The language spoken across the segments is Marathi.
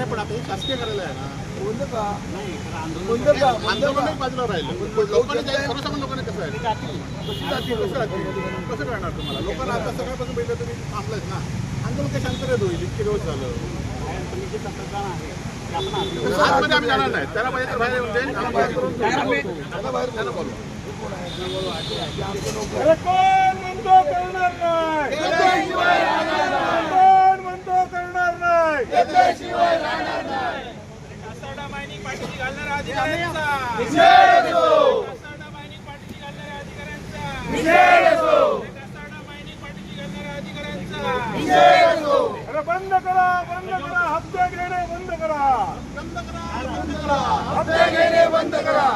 पण आता शासकीय कार्यालय आहे ना, आंदोलन बाजूला राहिलं. सर्वसामान्य लोकांना कसं आहे, कसं करणार तुम्हाला? लोकांना आता सगळ्यापासून पहिलं तुम्ही थांबलायच ना, आंदोलन काही शांततेत होईल. इतके दिवस झालं आतमध्ये आम्ही जाणार नाही. त्याला पाहिजे तर बाहेर येऊन जाईल, त्याला बाहेर करून त्याला बोलू. कोण म्हणतो करणार नाही, कोण म्हणतो करणार नाही, कासारडा मायनिंग पाठीशी घालणाऱ्या अधिकाऱ्यांचा कासारडा मायनिंग पाठीशी घालणाऱ्या अधिकाऱ्यांचा कासारडा मायनिंग पाठीशी घालणाऱ्या अधिकाऱ्यांचा अरे बंद करा, बंद करा, हप्ते घेणे बंद करा, हप्ते घेणे बंद करा,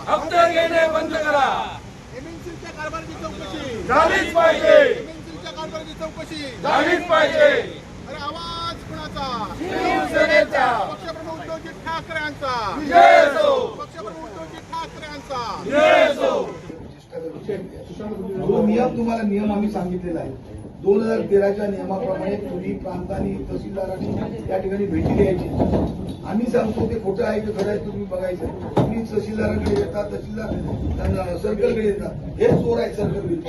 हप्ते घेणे बंद करा. एमएनसीच्या कारभाराची चौकशी झालीच पाहिजे, एमएनसीच्या कारभाराची चौकशी झालीच पाहिजे. अरे आवाज कुणाचा? शिवसेनेचा पक्षप्रमुख उद्धवजी ठाकरेंचा, विजय असो, पक्षप्रमुख उद्धवजी ठाकरेंचा. विजय असो. जो नियम तुम्हाला नियम आम्ही सांगितलेला आहे 2013च्या नियमाप्रमाणे तुम्ही प्रांतांनी तहसीलदारांनी त्या ठिकाणी भेटी द्यायची. आम्ही सांगतो ते खोटं आहे की खरं आहे तुम्ही बघायचं. तुम्ही तहसीलदारांकडे येतात, तहसीलदार सर्कलकडे येतात, हे चोर आहे सर्कल बिल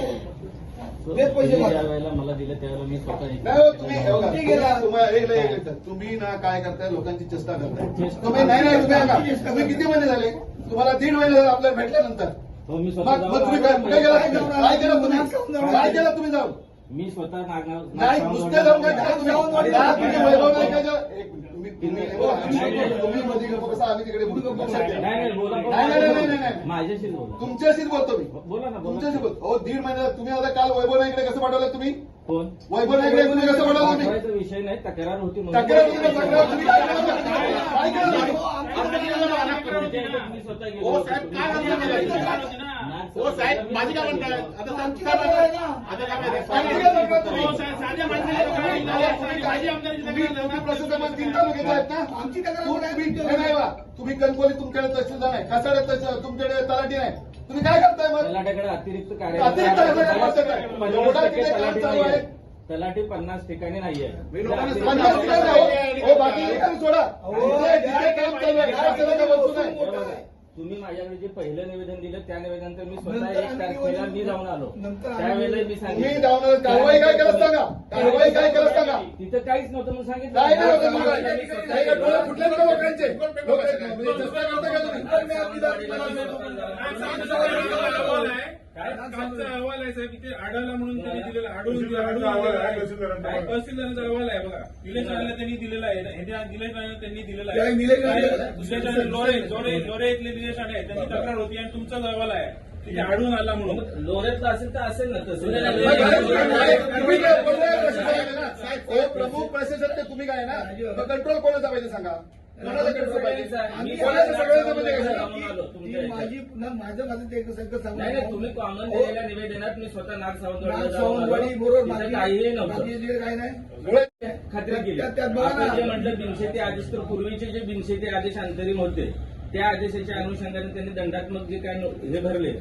तेच पैसे मला दिलं त्यावेळेला मी स्वतः तुम्ही ना काय करताय, लोकांची चेष्टा करताय. तुम्ही नाही तुम्ही किती महिने झाले? तुम्हाला 1.5 महिने झाले आपल्याला भेटल्यानंतर. मी मग तुम्ही काय कुठे गेला? काय केलं तुम्ही? काय केलं तुम्ही जाऊन? मी स्वतः नाही नुसते जाऊन काय करा तुम्ही? वैभव नाईकाच्या तुम्ही मध्ये कसं आम्ही तिकडे बोलतो. नाही माझ्याशी बोला, तुमच्याशीच बोलतो मी. बोला ना, तुमच्याशी बोलतो. हो 1.5 महिना तुम्ही आता काल वैभव नाईकडे कसं पाठवलं तुम्ही? कोण वैभव नाईकडे तुम्ही कसं पाठवलं तुम्ही? विषय नाही, तक्रार होती तक्रार तुम्ही काय केलं? मी स्वतः हो साहेब काय हो साहेब माझी काय म्हणताय? आता आमची काय म्हणताय? आता काय प्रशासनामध्ये 3 तालुक्याचे आहेत ना, आमची तुम्ही कणकोली तुमच्याकडे तहसीलदार नाही, कासाड्यात तुमच्याकडे तलाठी नाही, तुम्ही काय करताय मग? तलाट्याकडे अतिरिक्त तलाठी 50 ठिकाणी नाहीये. 50 ठिकाणी हो, बाकी ठिकाणी सोडा. काम चालू आहे. तुम्ही माझ्याकडे जे पहिलं निवेदन दिलं त्या निवेदनानंतर मी स्वतः 1 तारखेला मी जाऊन आलो. त्यावेळेला मी सांगितलं जाऊन कारवाई काय केलं सांगा, कारवाई काय केलं सांगा. तिथं काहीच नव्हतं म्हणून सांगितलं. काय नव्हतं कुठल्या लोकांचे अहवाल आहे साहेब, इथे आढळला म्हणून त्यांनी दिलेला तहसीलदारांचा अहवाल आहे बघा. निलेश त्यांनी दिलेला आहे, निलेश त्यांनी दिलेला आहे. दुसऱ्याच्या लोरे इथले निलेश आहे, त्यांची तक्रार होती आणि तुमचाच अहवाल आहे तिथे आढळून आला म्हणून. लोरेतलं असेल तर असेल ना तसं. प्रमुख प्रशासक ते तुम्ही काय ना, कंट्रोल कोणाचा पाहिजे सांगा. माझं ते सांगू नाही, तुम्ही कॉमन दिलेल्या निवेदनात मी स्वतः काहीही नव्हतं काय नाही खात्री केली. आपण जे म्हटलं बिनशेती आदेश, तर पूर्वीचे जे बिनशेती आदेश अंतरिम होते त्या आदेशाच्या अनुषंगाने त्यांनी दंडात्मक जे काय हे भरले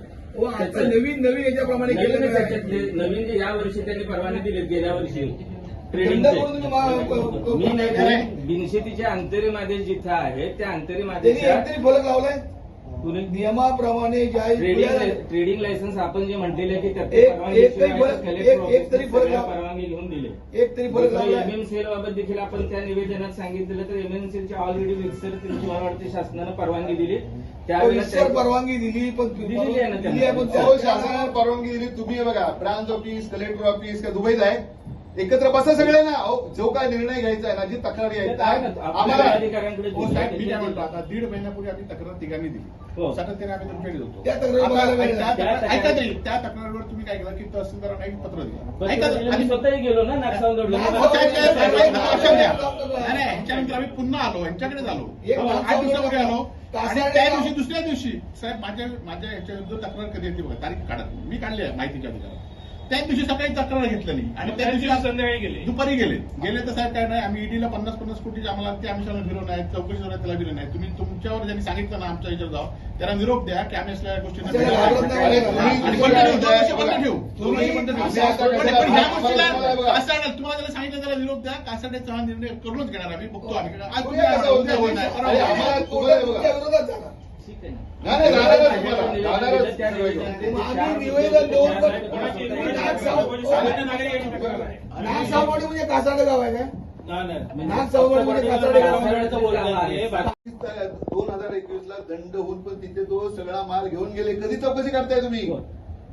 नवीन याच्याप्रमाणे नवीन जे या वर्षी त्यांनी परवाने दिले गेल्या वर्षी ट्रेडिंग मी नाही, बिनशेतीचे अंतरिम आदेश जिथे आहे त्या अंतरिम आदेश फलक लावलाय नियमाप्रमाणे ट्रेडिंग लायसन्स आपण जे म्हटलेलं आहे की परवानगी घेऊन दिले. एक तरी फलक एमएनसीएल बाबत देखील आपण त्या निवेदनात सांगितलेलं तर एमएनसीएलच्या ऑलरेडी विक्सर त्यांची मला वाटते शासनानं परवानगी दिली. त्यावेळेला परवानगी दिली पण दिलेली आहे ना शासनाने परवानगी दिली. तुम्ही बघा ब्रांच ऑफिस, कलेक्टर ऑफिस का दुबईत आहे, एकत्र बसा सगळे ना. जो काय निर्णय घ्यायचा आहे ना, जी तक्रारी आहे आम्हाला अधिकाऱ्यांकडे मी काय म्हणतो, आता 1.5 महिन्यापूर्वी आम्ही तक्रार तिघांनी दिली, सातत्याने आम्ही तुमच्याकडे होतो. त्या तक्रारीवर तुम्ही काय केलं की तहसीलदारांना एक पत्र दिलं. आम्ही स्वतःही गेलो ना नागसावंदोडला. ह्याच्यानंतर आम्ही पुन्हा आलो, यांच्याकडे झालो 8 दिवसापूर्वी आलो आणि त्या दिवशी दुसऱ्या दिवशी साहेब माझ्या ह्याच्या तक्रार कधी येते बघा, तारीख काढत मी काढली आहे माहितीच्या अधिकारात. त्याच दिवशी सकाळी तक्रार घेतलेली आणि त्या दिवशी संध्याकाळी गेले. दुपारी गेले तर साहेब काय नाही, आम्ही ईडीला 50-50 कोटी आम्हाला ते आम्ही सगळं फिरवून आहेत, चौकशी जोरात त्याला दिलं नाही. तुम्ही तुमच्यावर ज्यांनी सांगितलं ना आमच्या याच्यावर जाऊ त्याला निरोप द्या की आम्ही असल्या गोष्टी अरे तुम्हाला त्याला सांगितलं त्याला निरोप द्या, कासाड्याचा हा निर्णय करूनच घेणार आम्ही, बघतो आम्ही आज उद्या होत नाही, परवा होणार. तुमच्या विरोधात झाला. ठीक आहे ना. नाही, राहणारच तुम्हाला. राहणारच. आम्ही निवेदन देऊन नाग साववाडी म्हणजे कासाडे गाव आहे काय? नाग साववाडी म्हणजे कासाडे गाव आहे. 2021 ला दंड होऊन पण तिथे तो सगळा माल घेऊन गेले. कधी चौकशी करताय तुम्ही?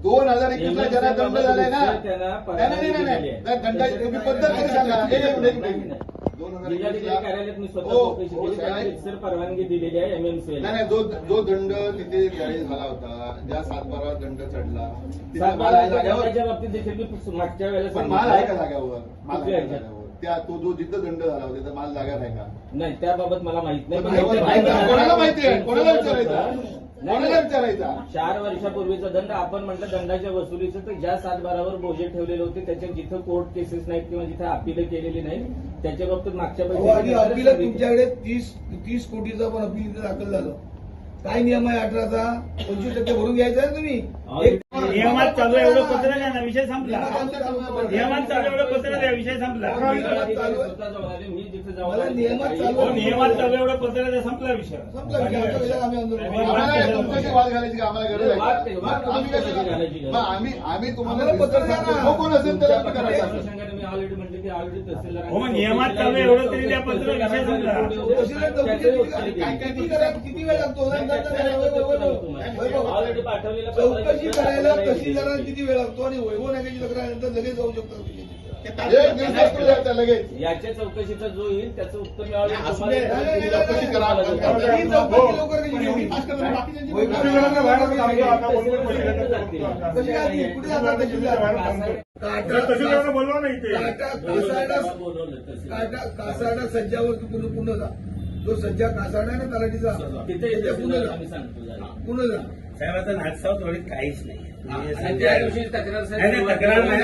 2021 ला ज्यांना दंड झालाय ना नाही, दंडाची तुम्ही पद्धत कशी सांगा? एक मिनिट. जिल्हाधिकारी कार्यालयात मी स्वतः हो, चौकशी हो, केली, साहेब. त्यांनी रितसर परवानगी दिलेली आहे MMC नाही जो दंड तिथे ज्यावेळी झाला होता, ज्या 7-12 दंड चढला तिथे माल आहे सातबारा जाग्यावर? दंडाच्या बाबतीत देखील मी मागच्या वेळेला पण माल आहे का सांगितलं. जाग्यावर? माल आहे का जाग्यावर? त्या तो जो जिथं दंड झाला होता त्याचा माल जाग्यावर आहे का? नाही त्याबाबत मला माहित नाही. पण कोणाला माहिती आहे? कोणाला विचारायचा? कोणाला विचारायचा? 4 वर्षापूर्वीचा दंड आपण म्हटलं दंडाच्या वसुलीचं, तर ज्या 7-12वर बोजे ठेवलेले होते त्याच्या जिथं कोर्ट केसेस नाहीत किंवा जिथं अपील केलेली नाही त्याच्या बाबतीत मागच्या आणि अपील तुमच्याकडे 30 कोटीचं पण अपील इथे दाखल झालं. काय नियम आहे 18चा? 25% भरून घ्यायचा आहे तुम्ही. नियमात चालू आहे एवढं पत्र द्या ना, विषय संपला. नियमात चालू एवढं पत्र द्या, विषय संपला. मी जिथे जाऊन मला नियमात चालू हो, नियमात चालू एवढं पत्र द्या, संपला विषय. संपला विषय. आता कशाला आम्ही आंदोलन आम्हाला तुमच्याशी वाद घालायची का? आम्हाला गरज आहे वाद ते, का? वाद आम्ही तुमच्याशी कशाला? घालायची गरज. मग आम्ही तुम्हाला आम्हाला पत्र द्या ना. जो कोण असेल त्याला आम्ही करायचं असं. अनुषंगाने मी ऑलरेडी म्हटलं की ऑलरेडी तहसीलदार हो, नियमात चालू आहे एवढं तरी द्या पत्र, विषय संपला. तहसीलदार किती वेळ लागतो? ऑलरेडी पाठवलेलं चौकशी करायला तहसीलदारांना किती वेळ लागतो आणि वैभव नागेची तक्रार नंतर लगेच जाऊ शकतात. एक दिवस तो जायचा लगेच. याच्या चौकशीचा जो येईल त्याचं उत्तर मी नाही, असू दे. ऑलरेडी चौकशी करा. ही चौकशी लवकर कशी केली? बाकीच्यांची वैभव बाहेर कशी आली? कुठे जातात तहसीलदार? तहसीलदारांना बोलवा ना इथे. कासारडा सज्जावर पूर्ण जा. जो सज्जा कासारडा आहे ना तलाठीचा तिथे त्याच्या पुढे जा. आम्ही सांगतो जरा. पुढे जा. साहेब आता नागसावत काहीच नाही. आणि त्या दिवशी तक्रार नाही, तक्रार नाही.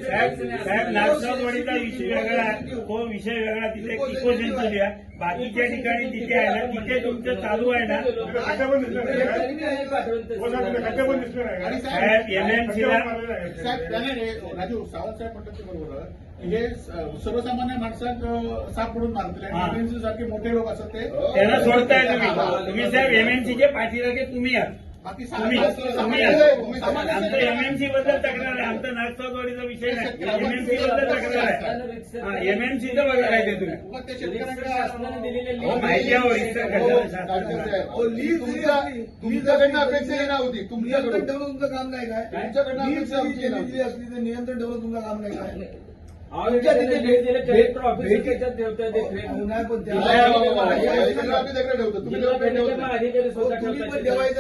साहेब नागसावतवाडीचा विषय वेगळा, तो विषय वेगळा. तिथे इको सेंटर द्या. बाकीच्या ठिकाणी तिथे आहे ना, तिथे तुमचं चालू आहे ना. साहेब MMC ला साहेब त्याने राजू सावंत साहेब म्हणतात ते बरोबर आहे. हे सर्वसामान्य माणसात सापडून मारतील आणि MMC सारखे मोठे लोक असतात ते त्यांना सोडताय तुम्ही साहेब MMCचे पाठीराखे तुम्ही आहात. बाकी तुम्ही आहात. आमचं MMC बद्दल तक्रार आहे. आमचा नागसावतवाडीचा विषय नाही. MMC बद्दल तक्रार आहे. MMCचं बघा काय ते तुम्ही. मग ते शेतकऱ्यांकडे शासनाने दिलेले हो, माहिती आहे हो, इतर तुमच्याकडनं अपेक्षा येणार होती. नियंत्रण तुमच्याकडून ठेवणं तुमचं काम नाही काय? तुमच्याकडनं लीड अपेक्षा जरी होती ना. दिली असली तर नियंत्रण ठेवणं तुमचं काम नाही काय? ऑलरेडी त्यांनी भेट दिली, कलेक्टर ऑफिस त्याच्यात ठेवतोय देखरेख. नाही पण त्या आम्ही दगड ठेवतो. तुम्ही जिल्हा दगड ठेवत कलेक्टर नाही. अधिकारी स्वतः तुम्ही पण ठेवतात. ठेवायचं.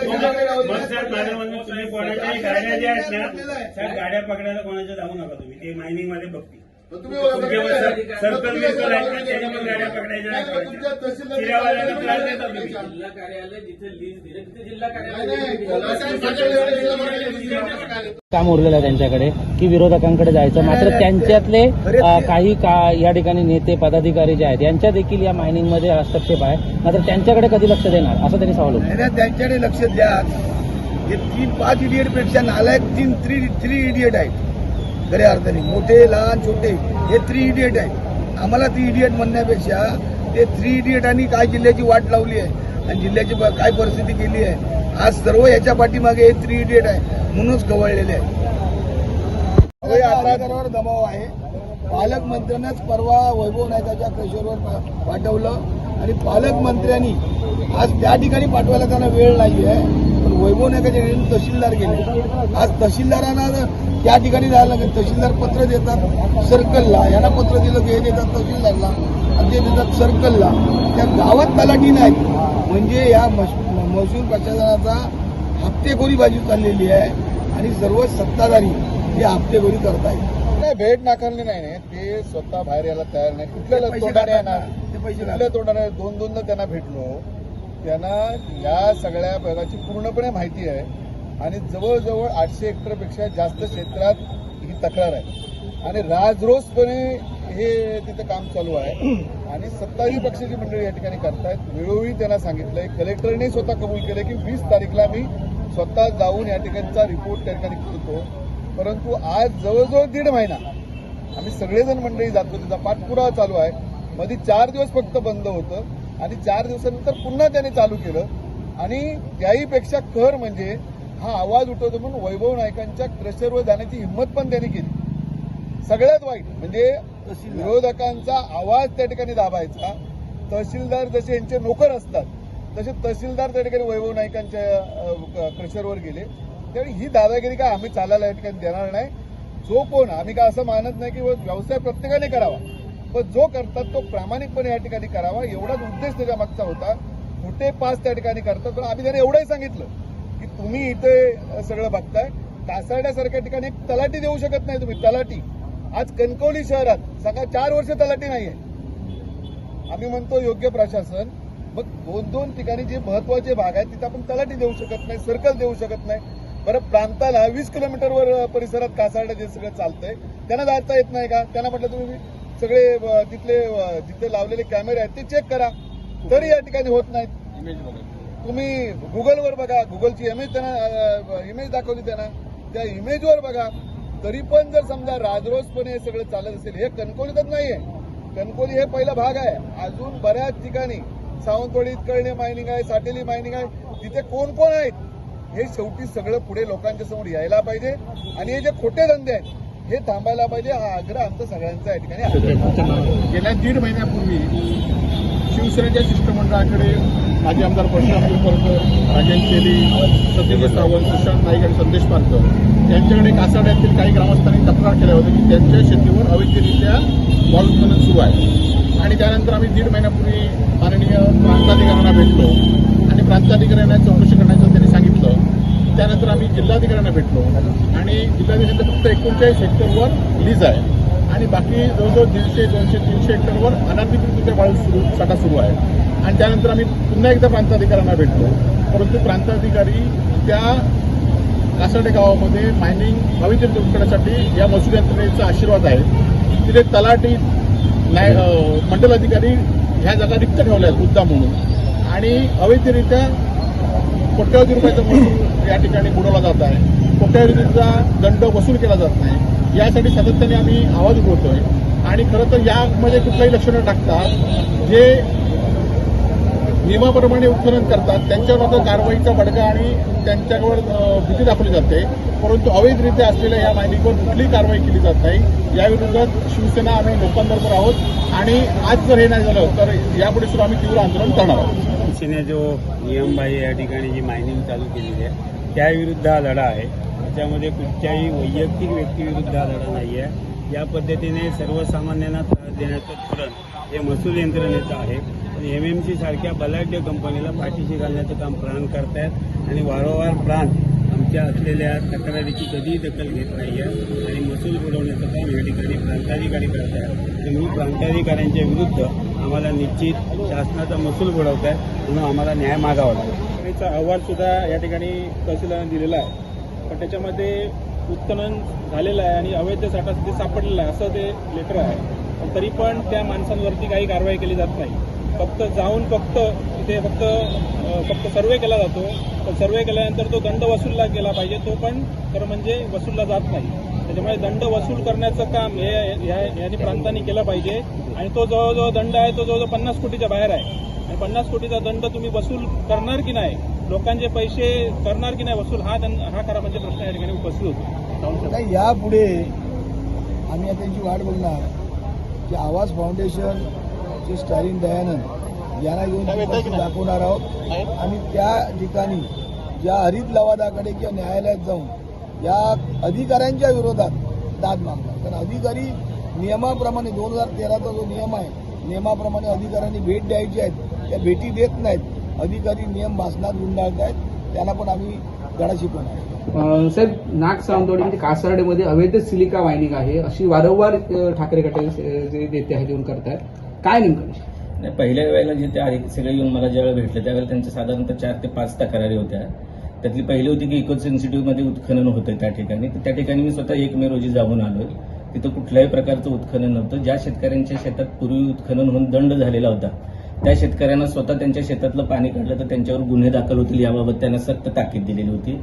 मग साहेब माझ्या म्हणणं तुम्ही कोणाच्याही गाड्या ज्या आहेत ना साहेब गाड्या पकडायला कोणाच्या जाऊ नका तुम्ही. ते मायनिंग मध्ये बघतील. तुम्ही सर्कल बिरकल आहेत ना त्याच्या पण गाड्या पकडायच्या नाही. तुमच्या तहसीलदार चिऱ्यावाल्याला त्रास देता तुम्ही. जिल्हा कार्यालय जिथे लीज दिले तिथे जिल्हा नाही, नाही. कार्यालय. काम उरलेलं आहे त्यांच्याकडे की विरोधकांकडे जायचं. मात्र त्यांच्यातले काही या ठिकाणी नेते पदाधिकारी जे आहेत यांच्या देखील या मायनिंगमध्ये हस्तक्षेप आहे. मात्र त्यांच्याकडे कधी लक्ष देणार असं त्यांनी सवाल होता. त्यांच्याकडे लक्ष द्या. हे 3-5 इडियट पेक्षा नालायक 3 इडियट आहेत. खऱ्या अर्थाने मोठे लहान छोटे हे 3 इडियट आहेत. आम्हाला 3 इडियट म्हणण्यापेक्षा ते 3 इडियटांनी काय जिल्ह्याची वाट लावली आहे आणि जिल्ह्याची काय परिस्थिती केली आहे. आज सर्व याच्या पाठीमागे हे 3 इडियट आहे म्हणूनच गवळलेले आहे. आधारावर दबाव आहे. पालकमंत्र्यांनाच परवा वैभव नायकाच्या क्रेशरवर पाठवलं आणि पालकमंत्र्यांनी आज त्या ठिकाणी पाठवायला त्यांना वेळ नाही आहे. पण वैभव नायकाच्या ठिकाणी तहसीलदार गेले. आज तहसीलदारांना त्या ठिकाणी जायला लागेल. तहसीलदार पत्र देतात सर्कलला, यांना पत्र दिलं की हे देतात तहसीलदारला आणि ते देतात सर्कलला. त्या गावात तलाठी नाही म्हणजे या महसूल प्रशासनाचा हप्तेखोरीबाजी चाललेली आहे आणि सर्व सत्ताधारी हे हप्तेखोरी करतायत. नाही, भेट नाकारली नाही. ते स्वतः बाहेर यायला तयार नाही. कुठल्या तोंडाने येणार? ते पैसे कुठल्या तोंडाने? 2-2 त्यांना भेटलो. त्यांना या सगळ्या प्रकारची पूर्णपणे माहिती आहे. आणि जवळजवळ 800 हेक्टरपेक्षा जास्त क्षेत्रात ही तक्रार आहे आणि राजरोसपणे हे तिथं काम चालू आहे आणि सत्ताधारी पक्षाची मंडळी या ठिकाणी करतायत. वेळोवेळी त्यांना सांगितलंय, कलेक्टरने स्वतः कबूल केलं की 20 तारीखला मी स्वतः जाऊन या ठिकाणचा रिपोर्ट त्या ठिकाणी करतो. परंतु आज जवळजवळ 1.5 महिना आम्ही सगळेजण मंडळी जातो, त्याचा पाठपुरावा चालू आहे. मध्ये 4 दिवस फक्त बंद होतं आणि 4 दिवसानंतर पुन्हा त्याने चालू केलं आणि त्याहीपेक्षा खर म्हणजे हा आवाज उठवतो म्हणून वैभव नाईकांच्या क्रशरवर जाण्याची हिंमत पण त्यांनी केली. सगळ्यात वाईट म्हणजे विरोधकांचा आवाज त्या ठिकाणी दाबायचा. तहसीलदार जसे यांचे नोकर असतात तसे तहसीलदार त्या ठिकाणी वैभव नाईकांच्या क्रशरवर गेले. त्यावेळी ही दादागिरी काय आम्ही चालायला या ठिकाणी देणार नाही. जो कोण, आम्ही काय असं मानत नाही की व्यवसाय प्रत्येकाने करावा, पण जो करतात तो प्रामाणिकपणे या ठिकाणी करावा एवढाच उद्देश त्याच्या मागचा होता. खोटे पास त्या ठिकाणी करतात, पण आम्ही त्याने एवढंही सांगितलं की तुम्ही इथे सगळं बघताय, कासारड्यासारख्या ठिकाणी एक तलाठी देऊ शकत नाही तुम्ही. तलाठी आज कणकवली शहरात सगळा 4 वर्ष तलाठी नाहीये. आम्ही म्हणतो योग्य प्रशासन, मग 2-2 ठिकाणी जे महत्वाचे भाग आहेत तिथे आपण तलाठी देऊ शकत नाही, सर्कल देऊ शकत नाही. बरं, प्रांताला 20 किलोमीटरवर परिसरात कासारडा जे सगळं चालतंय त्यांना जाता येत नाही का? त्यांना म्हटलं तुम्ही सगळे तिथे लावलेले कॅमेरे आहेत ते चेक करा, तरी या ठिकाणी होत नाहीत. तुम्ही गुगलवर बघा, गुगलची इमेज दाखवली त्यांना, त्या इमेजवर बघा, तरी पण जर समजा राजरोसपणे हे सगळं चालत असेल. हे कणकवलीतच नाहीये, कणकवली हे पहिला भाग आहे. अजून बऱ्याच ठिकाणी सावंतवाडीत कळणे मायनिंग आहे, साटेली मायनिंग आहे, तिथे कोण कोण आहेत हे शेवटी सगळं पुढे लोकांच्या समोर यायला पाहिजे आणि हे जे खोटे धंदे आहेत हे थांबायला पाहिजे. हा आग्रह आमचा सगळ्यांचा या ठिकाणी आहे. गेल्या 1.5 महिन्यापूर्वी शिवसेनेच्या शिष्टमंडळाकडे माजी आमदार परशुराम कोपरकर, राजेश शेली, सत्यजित सावंत, सुशांत नाईक आणि संदेश पारकर यांच्याकडे कासारड्यातील काही ग्रामस्थांनी तक्रार केल्या होत्या की त्यांच्या शेतीवर अवैधरित्या वाळू उत्खनन सुरू आहे. आणि त्यानंतर आम्ही 1.5 महिन्यापूर्वी माननीय प्रांताधिकाऱ्यांना भेटलो आणि प्रांताधिकाऱ्यांना चौकशी करण्याचं त्यांनी सांगितलं. त्यानंतर आम्ही जिल्हाधिकाऱ्यांना भेटलो आणि जिल्हाधिकाऱ्यांचं फक्त 39 हेक्टरवर लीज आहे आणि बाकी जवळजवळ 150, 200, 300 हेक्टरवर अनधिकृतरित्या वाळू साठा सुरू आहे. आणि त्यानंतर आम्ही पुन्हा एकदा प्रांताधिकाऱ्यांना भेटलो, परंतु प्रांताधिकारी त्या कासारडे गावामध्ये मायनिंग अवैध करण्यासाठी या महसूल यंत्रणेचा आशीर्वाद आहे. तिथे तलाठी, मंडल अधिकारी ह्या जागा रिक्त ठेवल्या आहेत मुद्दा म्हणून आणि अवैधरित्या कोट्यवधी रुपयाचा महसूल या ठिकाणी बुडवला जात आहे. कोट्यवधीचा दंड वसूल केला जात नाही. यासाठी सातत्याने आम्ही आवाज उठवतोय आणि खरं तर यामध्ये कुठलंही लक्ष न टाकता जे नियमाप्रमाणे उत्खनन करतात त्यांच्यावर मात्र कारवाईचा बडगा आणि त्यांच्यावर भीती दाखवली जाते, परंतु अवैधरित्या असलेल्या या मायनिंगवर कुठलीही कारवाई केली जात नाही. याविरोधात शिवसेना आम्ही लोकांबरोबर आहोत आणि आज जर हे नाही झालं तर यापुढे सुद्धा आम्ही तीव्र आंदोलन करणार आहोत. शिवसेने जो नियमबाह्य या ठिकाणी जी मायनिंग चालू केलेली आहे त्याविरुद्ध हा लढा आहे. त्याच्यामध्ये कुठच्याही वैयक्तिक व्यक्तीविरुद्ध हा लढा नाही आहे. या पद्धतीने सर्वसामान्यांना त्रास देण्याचं धोरण हे महसूल यंत्रणेचं आहे. MMC सारख्या बलाढ्य कंपनीला पाठीशी घालण्याचं काम प्राण करतायत आणि वारंवार प्राण आमच्या असलेल्या तक्रारीची कधीही दखल घेत नाही आहे आणि महसूल बुडवण्याचं काम या ठिकाणी प्रांताधिकारी करत आहेत. त्यामुळे प्रांताधिकाऱ्यांच्या विरुद्ध आम्हाला निश्चित शासनाचा महसूल बुडवत आहे म्हणून आम्हाला न्याय मागावा लागेल. त्याचा अहवाल सुद्धा या ठिकाणी तहसीलदारांनी दिलेला आहे, पण त्याच्यामध्ये उत्खनन झालेलं आहे आणि अवैध साठा तिथे सापडलेला आहे असं ते लेटर आहे. पण तरी पण त्या माणसांवरती काही कारवाई केली जात नाही. फक्त जाऊन तिथे फक्त सर्वे केला जातो, पण सर्वे केल्यानंतर तो दंड वसूलला गेला पाहिजे, तो पण खरं म्हणजे वसूलला जात नाही. त्याच्यामुळे दंड वसूल करण्याचं काम हे यांनी प्रांतांनी केलं पाहिजे आणि तो जवळजवळ दंड आहे तो जवळजवळ 50 कोटीच्या बाहेर आहे. आणि 50 कोटीचा दंड तुम्ही वसूल करणार की नाही, लोकांचे पैसे करणार की नाही वसूल, हा खरा म्हणजे प्रश्न या ठिकाणी उपस्थित होतो. नाही, यापुढे आम्ही आता त्यांची वाट बघणार की आवाज फाउंडेशन चे स्टालिन दयानंद यांना घेऊन दाखवणार आहोत आणि त्या ठिकाणी ज्या हरित लवादाकडे किंवा न्यायालयात जाऊन या अधिकाऱ्यांच्या विरोधात दाद मागणार. कारण अधिकारी नियमाप्रमाणे 2013चा जो नियम आहे नियमाप्रमाणे अधिकाऱ्यांनी भेट द्यायची आहेत, त्या भेटी देत नाहीत. अधिकारी नियम भासणात गुंडाळत आहेत, त्यांना पण आम्ही धडा शिकवणार. साहेब, नाग सावंतवाडी म्हणजे कासारडेमध्ये अवैध सिलिका मायनिंग आहे अशी वारंवार ठाकरे गटाचे जे नेते आहेत येऊन करतात, काय नेमकं? नाही, पहिल्या वेळेला जे ते सगळे येऊन मला ज्यावेळेला भेटले त्यावेळेला त्यांच्या साधारणतः 4 ते 5 तक्रारी होत्या. त्यातली पहिली होती की इको सेन्सिटिव्हमध्ये उत्खनन होतं त्या ठिकाणी. तर त्या ठिकाणी मी स्वतः 1 मे रोजी जाऊन आलोय. तिथं कुठल्याही प्रकारचं उत्खनन नव्हतं. ज्या शेतकऱ्यांच्या शेतात पूर्वी उत्खनन होऊन दंड झालेला होता त्या शेतकऱ्यांना स्वतः त्यांच्या शेतातलं पाणी काढलं तर त्यांच्यावर गुन्हे दाखल होतील याबाबत त्यांना सक्त ताकीद दिलेली होती.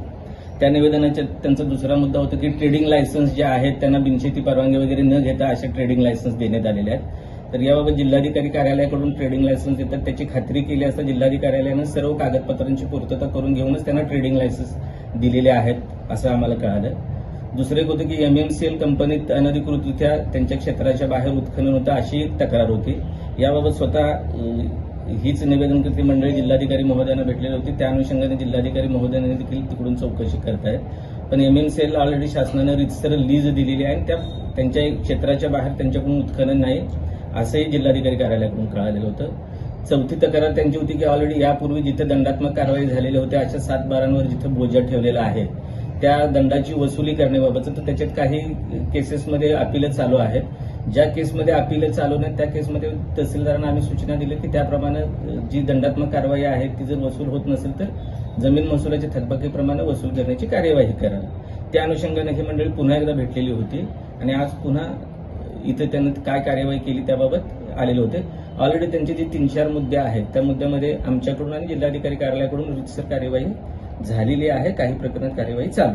त्या निवेदनाच्या त्यांचा दुसरा मुद्दा होता की ट्रेडिंग लायसन्स जे आहेत त्यांना बिनशेती परवानगी वगैरे न घेता असे ट्रेडिंग लायसन्स देण्यात आलेले आहेत. तर याबाबत जिल्हाधिकारी कार्यालयाकडून ट्रेडिंग लायसन्स देतात त्याची खात्री केली असता जिल्हाधिकारी कार्यालयानं सर्व कागदपत्रांची पूर्तता करून घेऊनच त्यांना ट्रेडिंग लायसन्स दिलेले आहेत असं आम्हाला कळालं. दुसरं एक होतं की MMCL कंपनीत अनधिकृतरित्या त्यांच्या क्षेत्राच्या बाहेर उत्खनन होतं अशी एक तक्रार होती. याबाबत स्वतः हीच निवेदनकर्ती मंडळी जिल्हाधिकारी महोदयांना भेटलेली होती. त्या अनुषंगाने जिल्हाधिकारी महोदयांनी देखील तिकडून चौकशी करतायत. पण MMCL ऑलरेडी शासनानं रितसर लीज दिलेली आहे आणि त्यांच्या क्षेत्राच्या बाहेर त्यांच्याकडून उत्खनन नाही असंही जिल्हाधिकारी कार्यालयाकडून कळालेलं होतं. चौथी तक्रार त्यांची होती की ऑलरेडी यापूर्वी जिथे दंडात्मक कारवाई झालेली होती अशा 7 बारांवर जिथे बोजा ठेवलेला आहे त्या दंडाची वसुली करण्याबाबतचं तर त्याच्यात काही केसेसमध्ये अपील चालू आहेत. ज्या केसमध्ये अपील चालू नाहीत त्या केसमध्ये तहसीलदारांना आम्ही सूचना दिली की त्याप्रमाणे जी दंडात्मक कारवाई आहे ती जर वसूल होत नसेल तर जमीन महसुलाच्या थकबाकीप्रमाणे वसूल करण्याची कार्यवाही करा. त्या अनुषंगाने ही मंडळी पुन्हा एकदा भेटलेली होती आणि आज पुन्हा इथे त्यांनी काय कार्यवाही केली त्याबाबत आलेले होते. ऑलरेडी त्यांचे जे 3-4 मुद्दे आहेत त्या मुद्द्यामध्ये आमच्याकडून आणि जिल्हाधिकारी कार्यालयाकडून रितसर कार्यवाही झालेली आहे. काही प्रकरणात कार्यवाही चालू.